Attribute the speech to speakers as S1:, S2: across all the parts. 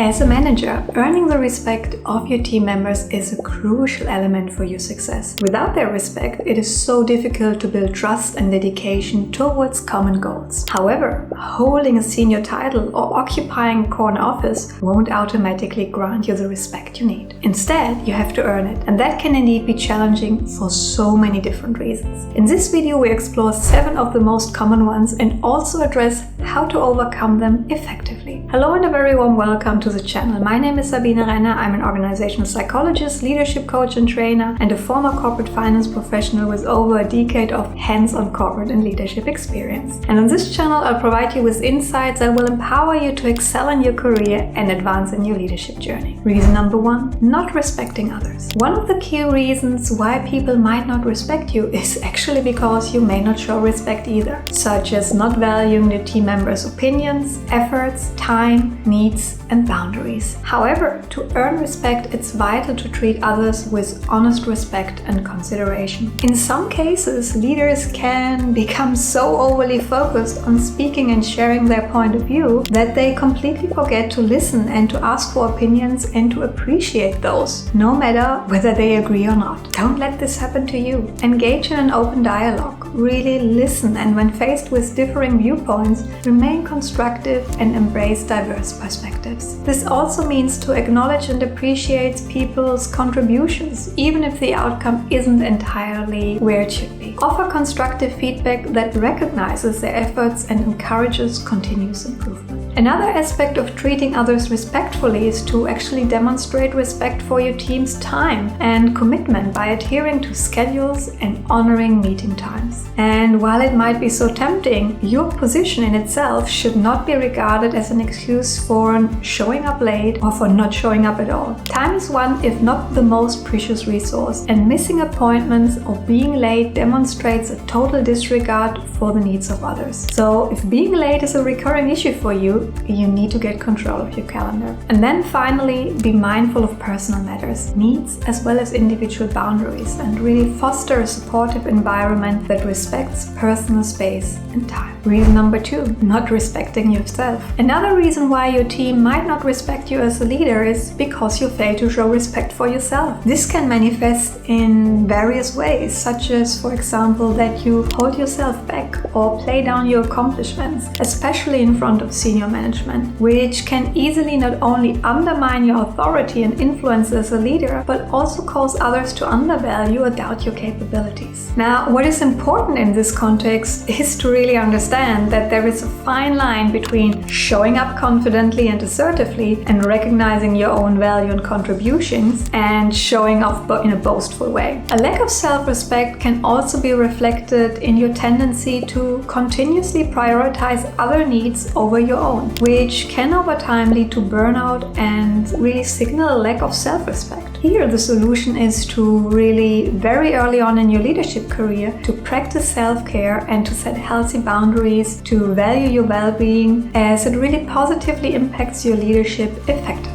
S1: As a manager, earning the respect of your team members is a crucial element for your success. Without their respect, it is so difficult to build trust and dedication towards common goals. However, holding a senior title or occupying a corner office won't automatically grant you the respect you need. Instead, you have to earn it, and that can indeed be challenging for so many different reasons. In this video, we explore 7 of the most common ones and also address how to overcome them effectively. Hello and a very warm welcome to the channel. My name is Sabine Renner. I'm an organizational psychologist, leadership coach and trainer, and a former corporate finance professional with over a decade of hands-on corporate and leadership experience. And on this channel, I'll provide you with insights that will empower you to excel in your career and advance in your leadership journey. Reason number 1, not respecting others. One of the key reasons why people might not respect you is actually because you may not show respect either, such as not valuing the team members' opinions, efforts, time, needs, and boundaries. However, to earn respect, it's vital to treat others with honest respect and consideration. In some cases, leaders can become so overly focused on speaking and sharing their point of view that they completely forget to listen and to ask for opinions and to appreciate those, no matter whether they agree or not. Don't let this happen to you. Engage in an open dialogue. Really listen, and when faced with differing viewpoints, remain constructive and embrace diverse perspectives. This also means to acknowledge and appreciate people's contributions, even if the outcome isn't entirely where it should be. Offer constructive feedback that recognizes their efforts and encourages continuous improvement. Another aspect of treating others respectfully is to actually demonstrate respect for your team's time and commitment by adhering to schedules and honoring meeting times. And while it might be so tempting, your position in itself should not be regarded as an excuse for showing up late or for not showing up at all. Time is one, if not the most precious resource, and missing appointments or being late demonstrates a total disregard for the needs of others. So if being late is a recurring issue for you, you need to get control of your calendar. And then finally, be mindful of personal matters, needs, as well as individual boundaries, and really foster a supportive environment that respects personal space and time. Reason number 2, not respecting yourself. Another reason why your team might not respect you as a leader is because you fail to show respect for yourself. This can manifest in various ways, such as, for example, that you hold yourself back or play down your accomplishments, especially in front of senior management, which can easily not only undermine your authority and influence as a leader, but also cause others to undervalue or doubt your capabilities. Now, what is important in this context is to really understand that there is a fine line between showing up confidently and assertively and recognizing your own value and contributions and showing off in a boastful way. A lack of self-respect can also be reflected in your tendency to continuously prioritize other needs over your own, which can over time lead to burnout and really signal a lack of self-respect. Here, the solution is to really, very early on in your leadership career, to practice self-care and to set healthy boundaries, to value your well-being, as it really positively impacts your leadership effectiveness.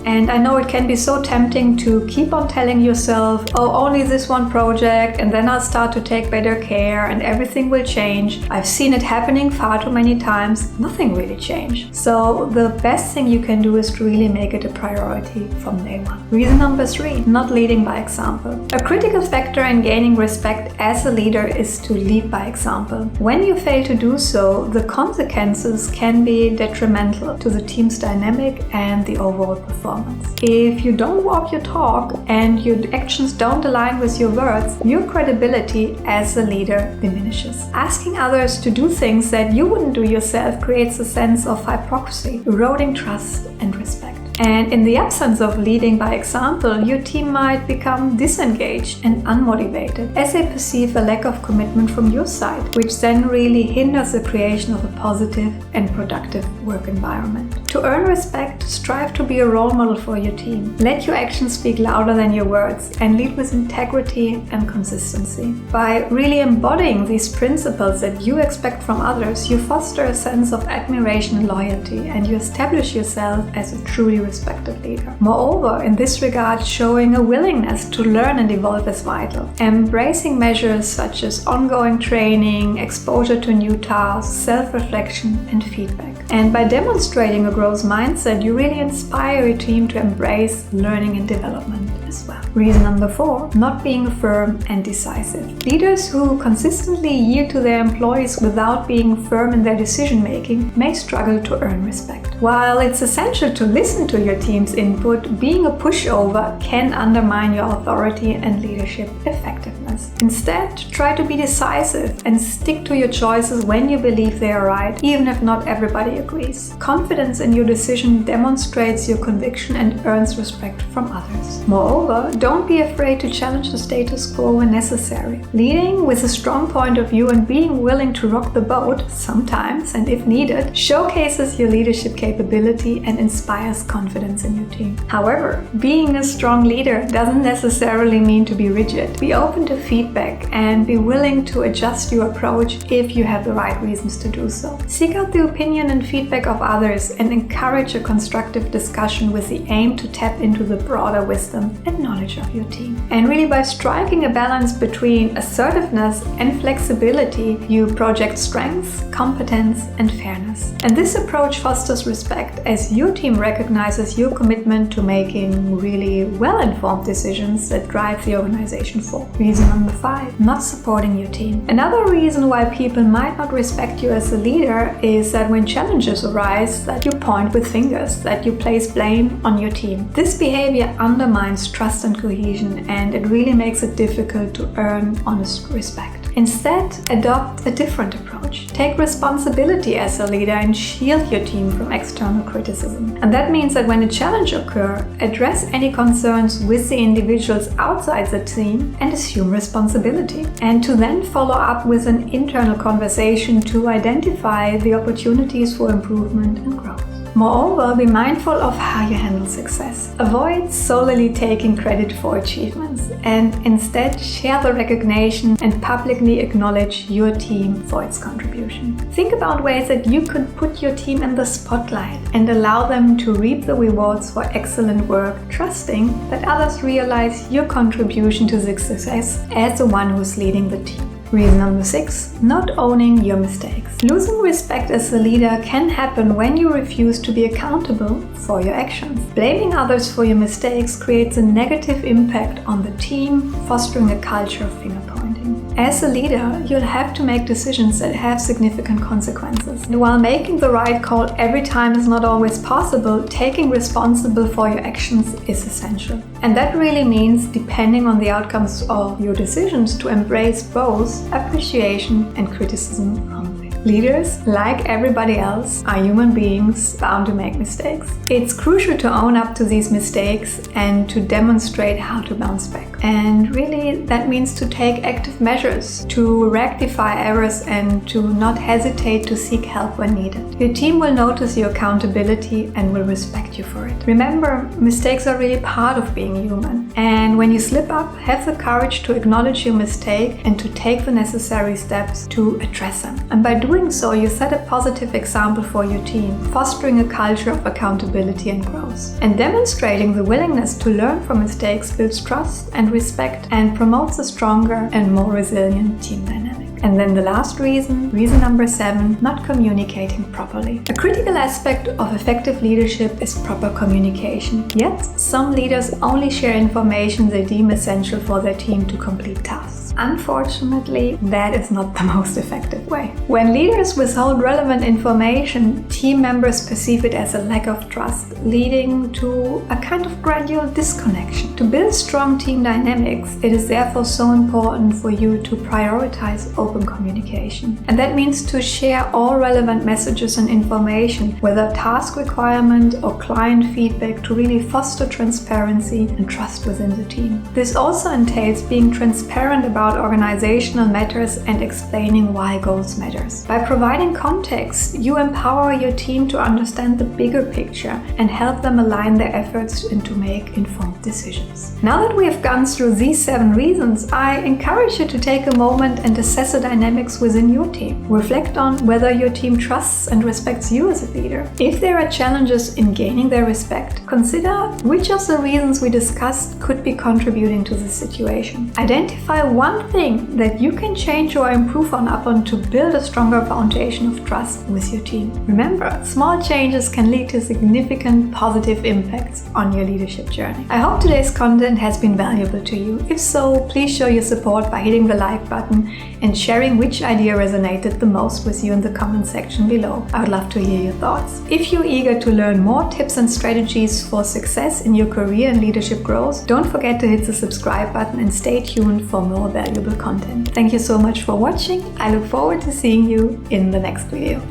S1: And I know it can be so tempting to keep on telling yourself, oh, only this one project, and then I'll start to take better care and everything will change. I've seen it happening far too many times. Nothing really changed. So the best thing you can do is to really make it a priority from day one. Reason number 3, not leading by example. A critical factor in gaining respect as a leader is to lead by example. When you fail to do so, the consequences can be detrimental to the team's dynamic and the overall performance. If you don't walk your talk and your actions don't align with your words, your credibility as a leader diminishes. Asking others to do things that you wouldn't do yourself creates a sense of hypocrisy, eroding trust and respect. And in the absence of leading by example, your team might become disengaged and unmotivated as they perceive a lack of commitment from your side, which then really hinders the creation of a positive and productive work environment. To earn respect, strive to be a role model for your team. Let your actions speak louder than your words and lead with integrity and consistency. By really embodying these principles that you expect from others, you foster a sense of admiration and loyalty, and you establish yourself as a truly respected leader. Moreover, in this regard, showing a willingness to learn and evolve is vital. Embracing measures such as ongoing training, exposure to new tasks, self-reflection, and feedback. And by demonstrating a growth mindset, you really inspire your team to embrace learning and development as well. Reason number 4, not being firm and decisive. Leaders who consistently yield to their employees without being firm in their decision making may struggle to earn respect. While it's essential to listen to your team's input, being a pushover can undermine your authority and leadership effectiveness. Instead, try to be decisive and stick to your choices when you believe they are right, even if not everybody agrees. Confidence in your decision demonstrates your conviction and earns respect from others. Moreover, don't be afraid to challenge the status quo when necessary. Leading with a strong point of view and being willing to rock the boat, sometimes and if needed, showcases your leadership capability and inspires confidence in your team. However, being a strong leader doesn't necessarily mean to be rigid. Be open to feedback and be willing to adjust your approach if you have the right reasons to do so. Seek out the opinion and feedback of others and encourage a constructive discussion with the aim to tap into the broader wisdom and knowledge of your team. And really, by striking a balance between assertiveness and flexibility, you project strengths, competence, and fairness. And this approach fosters respect as your team recognizes your commitment to making really well-informed decisions that drive the organization forward. Reason number 5, not supporting your team. Another reason why people might not respect you as a leader is that when challenges arise, that you point with fingers, that you place blame on your team. This behavior undermines trust and cohesion, and it really makes it difficult to earn honest respect. Instead, adopt a different approach. Take responsibility as a leader and shield your team from external criticism. And that means that when a challenge occurs, address any concerns with the individuals outside the team and assume responsibility. And to then follow up with an internal conversation to identify the opportunities for improvement and growth. Moreover, be mindful of how you handle success. Avoid solely taking credit for achievements and instead share the recognition and publicly acknowledge your team for its contribution. Think about ways that you could put your team in the spotlight and allow them to reap the rewards for excellent work, trusting that others realize your contribution to the success as the one who's leading the team. Reason number 6, not owning your mistakes. Losing respect as a leader can happen when you refuse to be accountable for your actions. Blaming others for your mistakes creates a negative impact on the team, fostering a culture of finger-pointing. As a leader, you'll have to make decisions that have significant consequences. And while making the right call every time is not always possible, taking responsibility for your actions is essential. And that really means, depending on the outcomes of your decisions, to embrace both appreciation and criticism humbly. Leaders, like everybody else, are human beings bound to make mistakes. It's crucial to own up to these mistakes and to demonstrate how to bounce back. And really, that means to take active measures to rectify errors and to not hesitate to seek help when needed. Your team will notice your accountability and will respect you for it. Remember, mistakes are really part of being human. And when you slip up, have the courage to acknowledge your mistake and to take the necessary steps to address them. And by doing so, you set a positive example for your team, fostering a culture of accountability and growth. And demonstrating the willingness to learn from mistakes builds trust and respect and promotes a stronger and more resilient team dynamic. And then the last reason number 7, not communicating properly. A critical aspect of effective leadership is proper communication. Yet, some leaders only share information they deem essential for their team to complete tasks. Unfortunately, that is not the most effective way. When leaders withhold relevant information, team members perceive it as a lack of trust, leading to a kind of gradual disconnection. To build strong team dynamics, it is therefore so important for you to prioritize open communication. And that means to share all relevant messages and information, whether task requirement or client feedback, to really foster transparency and trust within the team. This also entails being transparent about organizational matters and explaining why goals matters. By providing context, you empower your team to understand the bigger picture and help them align their efforts and to make informed decisions. Now that we have gone through these 7 reasons, I encourage you to take a moment and assess the dynamics within your team. Reflect on whether your team trusts and respects you as a leader. If there are challenges in gaining their respect, consider which of the reasons we discussed could be contributing to the situation. Identify one one thing that you can change or improve on to build a stronger foundation of trust with your team. Remember, small changes can lead to significant positive impacts on your leadership journey. I hope today's content has been valuable to you. If so, please show your support by hitting the like button and sharing which idea resonated the most with you in the comment section below. I would love to hear your thoughts. If you're eager to learn more tips and strategies for success in your career and leadership growth, don't forget to hit the subscribe button and stay tuned for more valuable content. Thank you so much for watching. I look forward to seeing you in the next video.